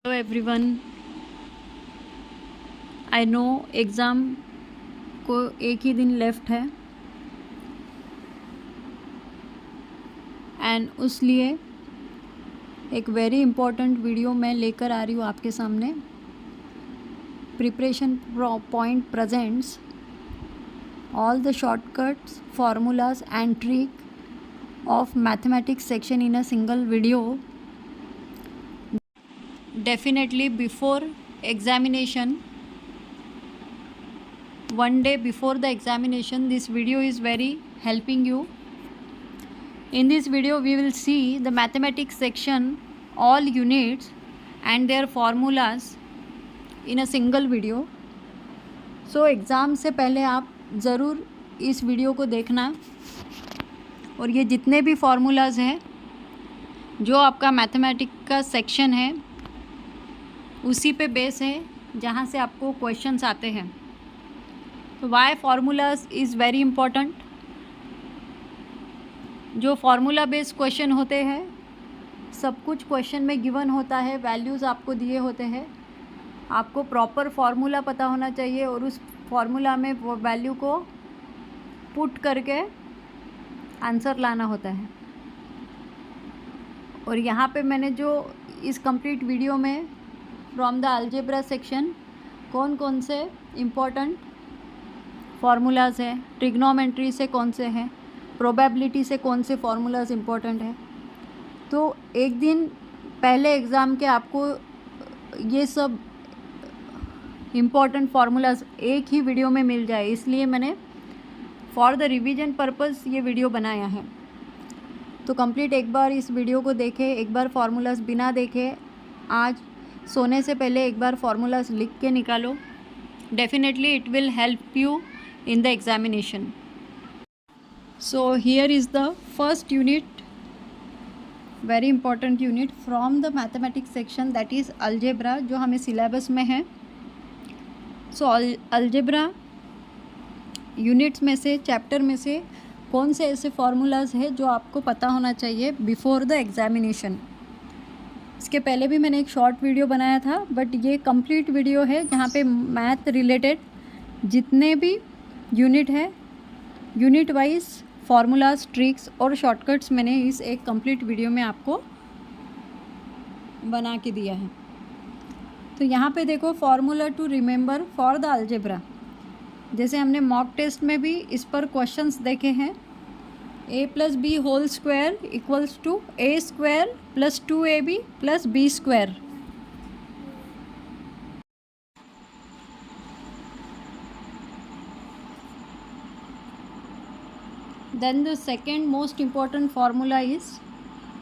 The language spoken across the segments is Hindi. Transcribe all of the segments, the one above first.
Hello everyone, I know exam को एक ही दिन लेफ्ट है एंड उस लिए एक वेरी इम्पोर्टेंट वीडियो मैं लेकर आ रही हूँ आपके सामने। Preparation point presents all the shortcuts formulas and trick of mathematics section in a single video. Definitely before examination, one day before the examination, this video is very helping you. In this video we will see the mathematics section, all units and their formulas in a single video. So exam से पहले आप ज़रूर इस वीडियो को देखना और ये जितने भी फार्मूलाज़ हैं जो आपका मैथमेटिक्स का सेक्शन है उसी पे बेस है जहाँ से आपको क्वेश्चंस आते हैं। तो why formulas is very important. जो फार्मूला बेस्ड क्वेश्चन होते हैं सब कुछ क्वेश्चन में गिवन होता है, वैल्यूज़ आपको दिए होते हैं, आपको प्रॉपर फार्मूला पता होना चाहिए और उस फार्मूला में वो वैल्यू को पुट करके आंसर लाना होता है। और यहाँ पे मैंने जो इस कंप्लीट वीडियो में फ्रॉम द अलजेब्रा सेक्शन कौन कौन से इम्पोर्टेंट फार्मूलाज हैं, ट्रिग्नोमेट्री से कौन से हैं, प्रोबेबिलिटी से कौन से फार्मूलाज इम्पोर्टेंट है, तो एक दिन पहले एग्ज़ाम के आपको ये सब इम्पोर्टेंट फार्मूलाज एक ही वीडियो में मिल जाए, इसलिए मैंने फॉर द रिवीजन पर्पस ये वीडियो बनाया है। तो कंप्लीट एक बार इस वीडियो को देखें, एक बार फार्मूलाज बिना देखे आज सोने से पहले एक बार फार्मूलाज लिख के निकालो। Definitely it will help you in the examination. So here is the first unit, very important unit from the mathematics section, that is algebra, जो हमें सिलेबस में है। सो अलजेब्रा यूनिट्स में से, चैप्टर में से कौन से ऐसे फार्मूलाज है जो आपको पता होना चाहिए बिफोर द एग्जामिनेशन। इसके पहले भी मैंने एक शॉर्ट वीडियो बनाया था, बट ये कंप्लीट वीडियो है जहाँ पे मैथ रिलेटेड जितने भी यूनिट है, यूनिट वाइज फार्मूलाज, ट्रिक्स और शॉर्टकट्स मैंने इस एक कंप्लीट वीडियो में आपको बना के दिया है। तो यहाँ पे देखो, formula to remember for the algebra, जैसे हमने मॉक टेस्ट में भी इस पर क्वेश्चंस देखे हैं। a plus B whole square equals to a square plus 2ab plus b square. Then the second most important formula is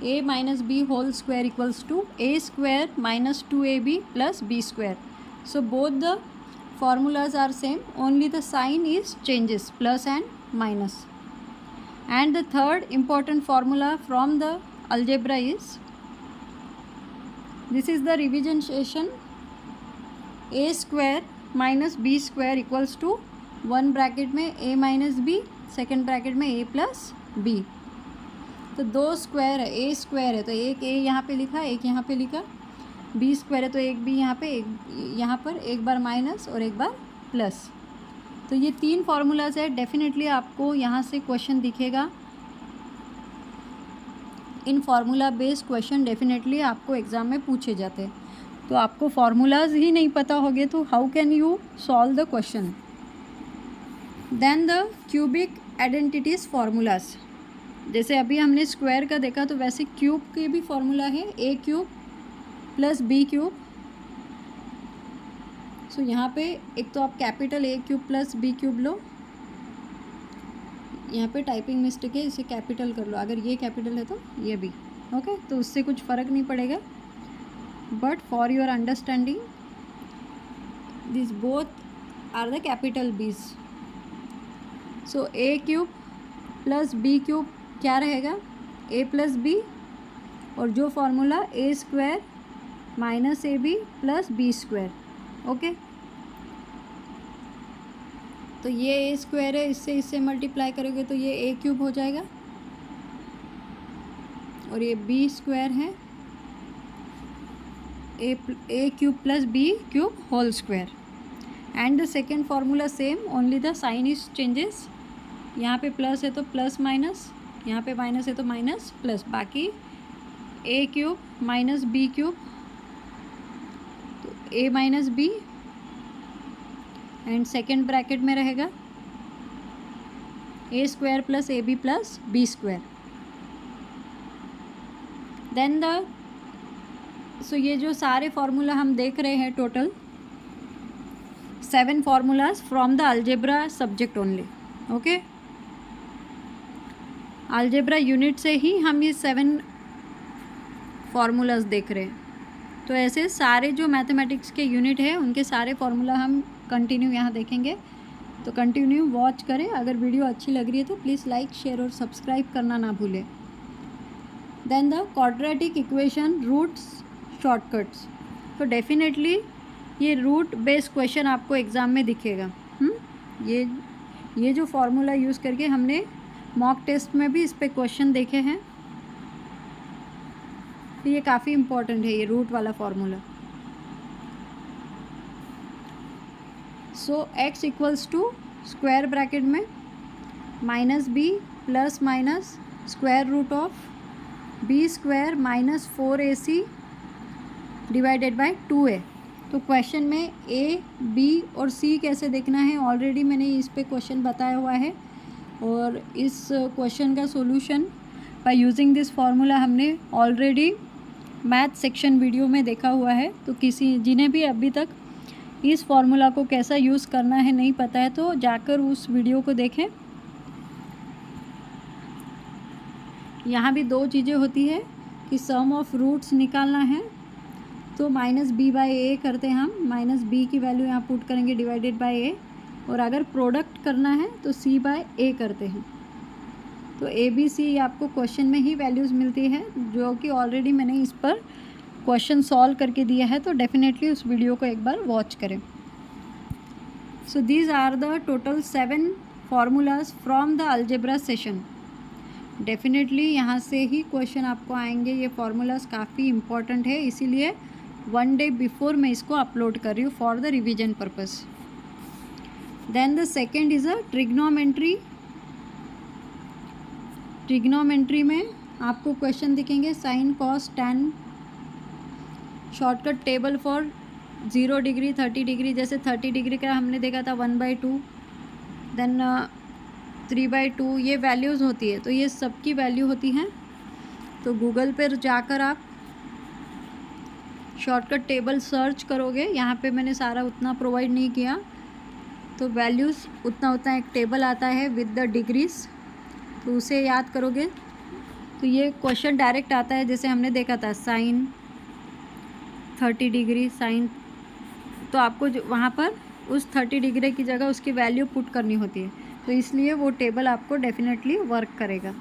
a minus b whole square equals to a square minus 2ab plus b square. So both the formulas are same, only the sign is changes, plus and minus. And the third important formula from the algebra is, this is the revision session, a square minus b square equals to one bracket में a minus B, second bracket में a प्लस बी। तो दो स्क्वायर है, a स्क्वायर है तो एक a यहाँ पे लिखा, एक यहाँ पे लिखा, b स्क्वायर है तो एक b यहाँ पे, एक यहाँ पर, एक बार माइनस और एक बार प्लस। तो ये तीन फार्मूलाज है। डेफिनेटली आपको यहाँ से क्वेश्चन दिखेगा। इन फार्मूला बेस्ड क्वेश्चन डेफिनेटली आपको एग्ज़ाम में पूछे जाते हैं। तो आपको फार्मूलाज ही नहीं पता होंगे तो how can you solve the question. Then the cubic identities formulas, जैसे अभी हमने स्क्वायर का देखा तो वैसे क्यूब के भी फार्मूला है, a cube plus B cube. So यहाँ पे एक तो आप capital a cube plus B cube लो, यहाँ पे टाइपिंग मिस्टेक है, इसे कैपिटल कर लो, अगर ये कैपिटल है तो ये भी ओके, तो उससे कुछ फ़र्क नहीं पड़ेगा, but for your understanding this both are the capital Bs. So A cube plus B cube क्या रहेगा, ए प्लस बी, और जो formula A square minus A B plus B square. Okay, तो ये ए स्क्वायर है, इससे मल्टीप्लाई करोगे तो ये ए क्यूब हो जाएगा, और ये बी स्क्वायर है a cube plus B cube whole square. And the second formula same, only the sign is changes. यहाँ पे प्लस है तो प्लस माइनस, यहाँ पे माइनस है तो माइनस प्लस, बाकी a cube minus b cube, तो a minus b, and second bracket में रहेगा a square plus a B plus B square. Then so ये जो सारे फार्मूला हम देख रहे हैं, total 7 formulas from the algebra subject only. Okay, algebra unit से ही हम ये 7 फार्मूलाज देख रहे हैं। तो ऐसे सारे जो मैथमेटिक्स के यूनिट है उनके सारे फार्मूला हम कंटिन्यू यहाँ देखेंगे। तो कंटिन्यू वॉच करें। अगर वीडियो अच्छी लग रही है तो प्लीज़ लाइक, शेयर और सब्सक्राइब करना ना भूलें। Then the quadratic equation roots shortcuts. तो डेफिनेटली ये रूट बेस्ड क्वेश्चन आपको एग्ज़ाम में दिखेगा। ये जो फार्मूला यूज़ करके हमने मॉक टेस्ट में भी इस पे क्वेश्चन देखे हैं, तो ये काफ़ी इम्पोर्टेंट है ये रूट वाला formula. So x equals to square bracket में minus b plus minus square root of b square minus 4ac divided by 2a। तो क्वेश्चन में a, b और c कैसे देखना है ऑलरेडी मैंने इस पे क्वेश्चन बताया हुआ है, और इस क्वेश्चन का solution by using this formula हमने ऑलरेडी मैथ सेक्शन वीडियो में देखा हुआ है। तो जिन्हें भी अभी तक इस फार्मूला को कैसा यूज़ करना है नहीं पता है तो जाकर उस वीडियो को देखें। यहाँ भी 2 चीज़ें होती है कि सम ऑफ रूट्स निकालना है, तो माइनस बी बाई ए करते हैं हम, माइनस बी की वैल्यू यहाँ पुट करेंगे डिवाइडेड बाय ए, और अगर प्रोडक्ट करना है तो सी बाय ए करते हैं। तो ए बी सी आपको क्वेश्चन में ही वैल्यूज़ मिलती है, जो कि ऑलरेडी मैंने इस पर क्वेश्चन सॉल्व करके दिया है, तो डेफिनेटली उस वीडियो को एक बार वॉच करें। So these are the total 7 formulas from the algebra session. Definitely यहाँ से ही क्वेश्चन आपको आएंगे। ये फार्मूलाज काफ़ी इम्पॉर्टेंट है, इसीलिए 1 डे बिफोर मैं इसको अपलोड कर रही हूँ for the revision purpose. Then the second is a trigonometry. Trigonometry में आपको क्वेश्चन दिखेंगे sine cos tan, shortcut table for 0 degree 30 degree. जैसे 30 डिग्री का हमने देखा था 1/2, देन 3/2, ये वैल्यूज़ होती है। तो ये सबकी वैल्यू होती हैं। तो गूगल पर जाकर आप शॉर्टकट टेबल सर्च करोगे, यहाँ पे मैंने सारा उतना प्रोवाइड नहीं किया, तो वैल्यूज़ उतना एक टेबल आता है विद द डिग्रीज, तो उसे याद करोगे तो ये क्वेश्चन डायरेक्ट आता है। जैसे हमने देखा था साइन 30 डिग्री साइन, तो आपको जो वहाँ पर उस 30 डिग्री की जगह उसकी वैल्यू पुट करनी होती है, तो इसलिए वो टेबल आपको डेफिनेटली वर्क करेगा।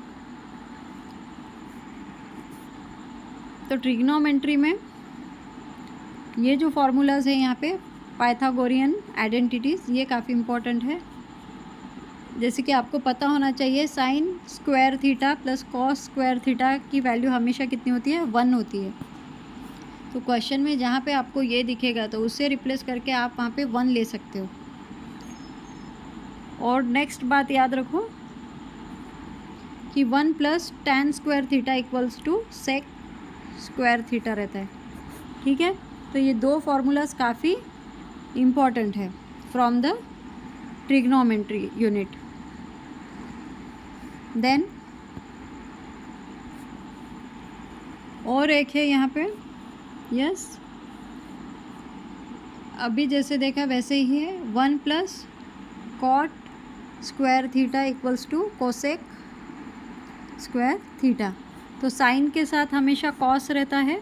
तो ट्रिग्नोमेट्री में ये जो फार्मूलाज है यहाँ पे पाइथागोरियन आइडेंटिटीज़, ये काफ़ी इम्पोर्टेंट है। जैसे कि आपको पता होना चाहिए sine square theta plus cos square theta की वैल्यू हमेशा कितनी होती है, 1 होती है। तो क्वेश्चन में जहाँ पे आपको ये दिखेगा तो उससे रिप्लेस करके आप वहाँ पे 1 ले सकते हो। और नेक्स्ट बात याद रखो कि 1 plus tan square theta equals to sec square theta रहता है। ठीक है, तो ये 2 फार्मूलाज काफ़ी इम्पॉर्टेंट है from the trigonometry unit. Then और एक है यहाँ पे, यस अभी जैसे देखा वैसे ही है, 1 plus cot square theta equals to cosec square theta. तो साइन के साथ हमेशा कॉस रहता है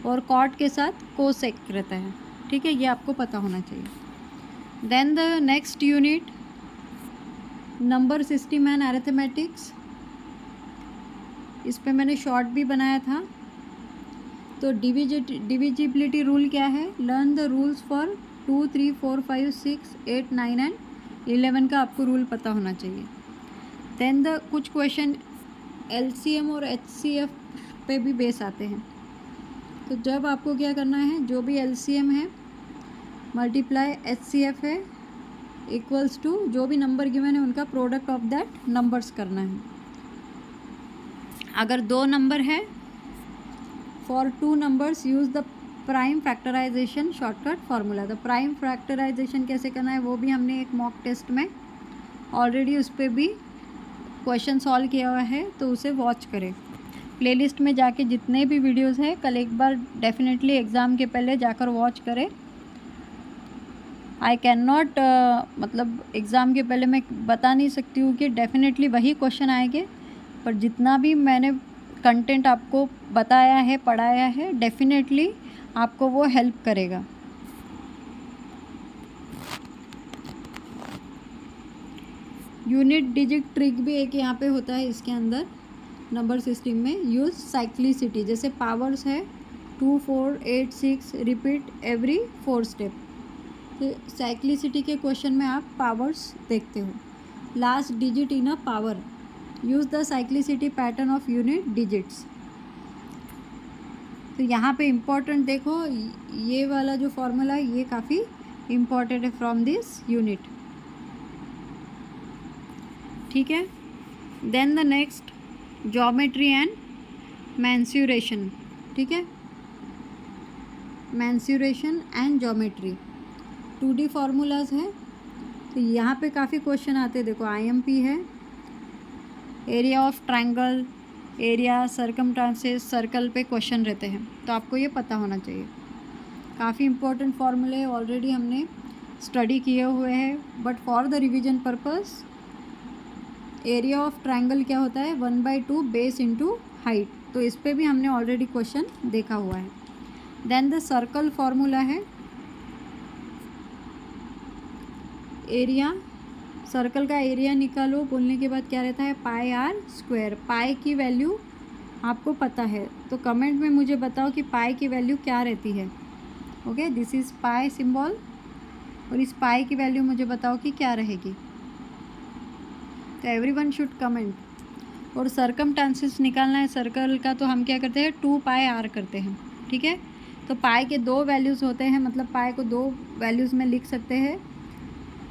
और कॉट के साथ कोसेक रहता है। ठीक है, ये आपको पता होना चाहिए। Then the next unit number system and arithmetics, इस पे मैंने शॉर्ट भी बनाया था। तो डिविजिबिलिटी रूल क्या है, learn the rules for 2, 3, 4, 5, 6, 8, 9 and 11 का आपको रूल पता होना चाहिए। देन द कुछ क्वेश्चन LCM और HCF पे भी बेस आते हैं। तो जब आपको क्या करना है, जो भी LCM है मल्टीप्लाई HCF है इक्वल्स टू जो भी नंबर गिवन है उनका प्रोडक्ट ऑफ दैट नंबर्स करना है। अगर 2 नंबर है, for 2 numbers use the prime factorization shortcut formula. तो प्राइम फैक्टराइजेशन कैसे करना है वो भी हमने एक मॉक टेस्ट में ऑलरेडी उस पर भी क्वेश्चन सॉल्व किया हुआ है, तो उसे वॉच करें। प्लेलिस्ट में जाके जितने भी वीडियोस हैं कल एक बार डेफिनेटली एग्ज़ाम के पहले जाकर वॉच करें। आई कैन नॉट मतलब एग्ज़ाम के पहले मैं बता नहीं सकती हूँ कि डेफिनेटली वही क्वेश्चन आएंगे, पर जितना भी मैंने कंटेंट आपको बताया है, पढ़ाया है, डेफिनेटली आपको वो हेल्प करेगा। यूनिट डिजिट ट्रिक भी एक यहाँ पे होता है इसके अंदर नंबर सिस्टम में। यूज़ साइक्लिसिटी, जैसे पावर्स है 2, 4, 8, 6 रिपीट एवरी 4 स्टेप। तो साइक्लिसिटी के क्वेश्चन में आप पावर्स देखते हो। Last digit in a power, use the cyclicity pattern of unit digits. तो यहाँ पे इम्पॉर्टेंट देखो, ये वाला जो फॉर्मूला है ये काफ़ी इम्पॉर्टेंट है फ्रॉम दिस यूनिट, ठीक है। Then the next geometry and mensuration, ठीक है। Mensuration and geometry 2D formulas है। तो यहाँ पे काफ़ी क्वेश्चन आते हैं, देखो IMP है, area of triangle, area, circumstances, circle पे क्वेश्चन रहते हैं, तो आपको ये पता होना चाहिए। काफ़ी इंपॉर्टेंट फार्मूले ऑलरेडी हमने स्टडी किए हुए हैं, but for the revision purpose area of triangle क्या होता है, 1/2 बेस इंटू हाइट, तो इस पर भी हमने ऑलरेडी क्वेश्चन देखा हुआ है। देन द सर्कल फार्मूला है, एरिया, सर्कल का एरिया निकालो बोलने के बाद क्या रहता है, πr²। पाई की वैल्यू आपको पता है, तो कमेंट में मुझे बताओ कि पाई की वैल्यू क्या रहती है। Okay, this is pi symbol, और इस पाई की वैल्यू मुझे बताओ कि क्या रहेगी। तो एवरीवन शुड कमेंट। और सर्कमस्टांसेस निकालना है सर्कल का, तो हम क्या करते हैं, 2πr करते हैं, ठीक है। तो पाई के 2 वैल्यूज़ होते हैं, मतलब पाई को 2 वैल्यूज़ में लिख सकते हैं,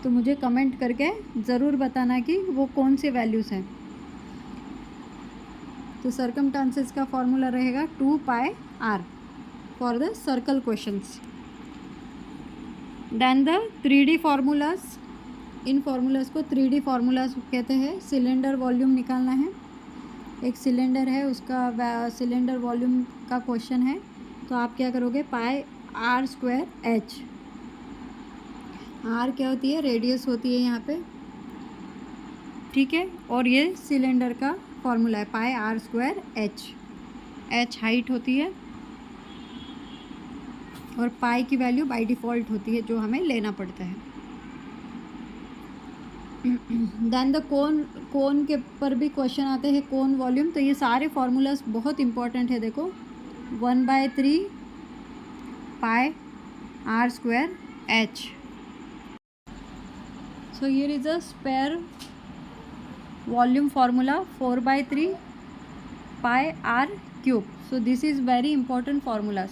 तो मुझे कमेंट करके ज़रूर बताना कि वो कौन से वैल्यूज़ हैं। तो सर्कमस्टांसेस का फॉर्मूला रहेगा 2πr for the circle questions. Then the 3D formulas, इन फार्मूलाज को 3D फार्मूलाज कहते हैं। सिलेंडर वॉल्यूम निकालना है, एक सिलेंडर है उसका सिलेंडर वॉल्यूम का क्वेश्चन है, तो आप क्या करोगे, πr²h। आर क्या होती है, रेडियस होती है यहाँ पे, ठीक है। और ये सिलेंडर का फॉर्मूला है πr²h, h हाइट होती है और पाई की वैल्यू बाय डिफ़ॉल्ट होती है जो हमें लेना पड़ता है। देन द कोन के पर भी क्वेश्चन आते हैं, कोन वॉल्यूम। तो ये सारे फार्मूलाज बहुत इंपॉर्टेंट है, देखो 1/3 πr²h। So here is a spare volume formula 4/3 πr³। So this is very important formulas।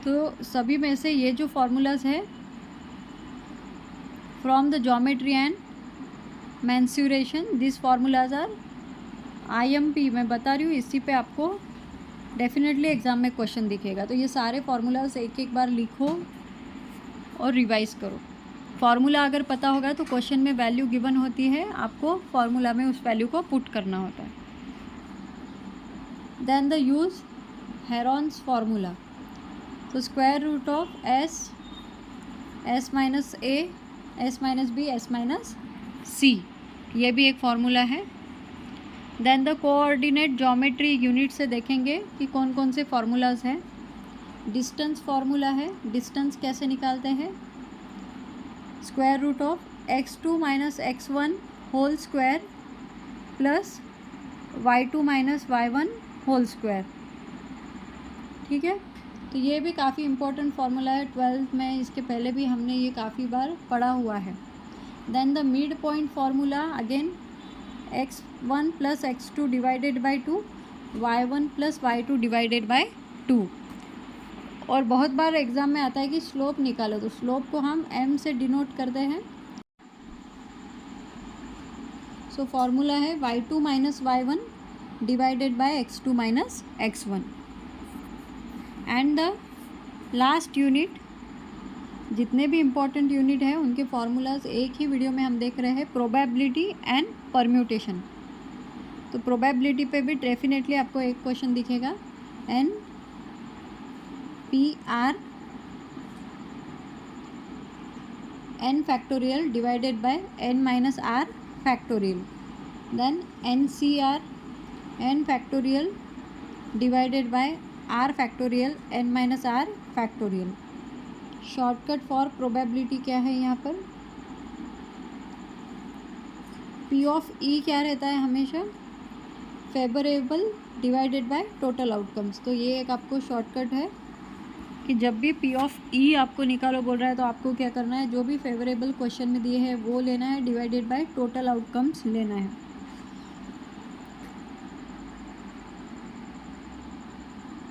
तो सभी में से ये जो formulas है from the geometry and mensuration, these formulas are IMP मैं बता रही हूँ, इसी पे आपको डेफिनेटली एग्ज़ाम में क्वेश्चन दिखेगा। तो ये सारे फार्मूलाज एक एक बार लिखो और रिवाइज करो। फार्मूला अगर पता होगा तो क्वेश्चन में वैल्यू गिवन होती है, आपको फार्मूला में उस वैल्यू को पुट करना होता है। Then the use Heron's formula, तो square root of s, s minus a, s minus b, s minus c, ये भी एक फार्मूला है। Then the coordinate geometry unit से देखेंगे कि कौन कौन से फार्मूलाज हैं। डिस्टेंस फार्मूला है, डिस्टेंस कैसे निकालते हैं, square root of x2 minus x1 whole square plus y2 minus y1 whole square, ठीक है। तो ये भी काफ़ी इम्पोर्टेंट फार्मूला है, 12th में इसके पहले भी हमने ये काफ़ी बार पढ़ा हुआ है। Then the mid point formula, again x1 plus x2 divided by 2, y1 plus y2 divided by 2। और बहुत बार एग्ज़ाम में आता है कि स्लोप निकालो, तो स्लोप को हम m से डिनोट करते हैं। सो फॉर्मूला है y2 minus y1 divided by x2 minus x1। And the last unit, जितने भी इम्पोर्टेंट यूनिट है उनके फार्मूलाज एक ही वीडियो में हम देख रहे हैं, प्रोबेबिलिटी एंड परम्यूटेशन। तो प्रोबेबिलिटी पे भी डेफिनेटली आपको एक क्वेश्चन दिखेगा, N P R N factorial divided by N minus R factorial, then N C R N factorial divided by R factorial N minus R factorial. Shortcut for probability क्या है यहाँ पर, पी ऑफ ई क्या रहता है हमेशा, favourable divided by total outcomes. तो ये एक आपको शॉर्टकट है कि जब भी पी ऑफ ई आपको निकालो बोल रहा है तो आपको क्या करना है, जो भी फेवरेबल क्वेश्चन में दिए हैं वो लेना है, डिवाइडेड बाय टोटल आउटकम्स लेना है।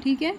ठीक है।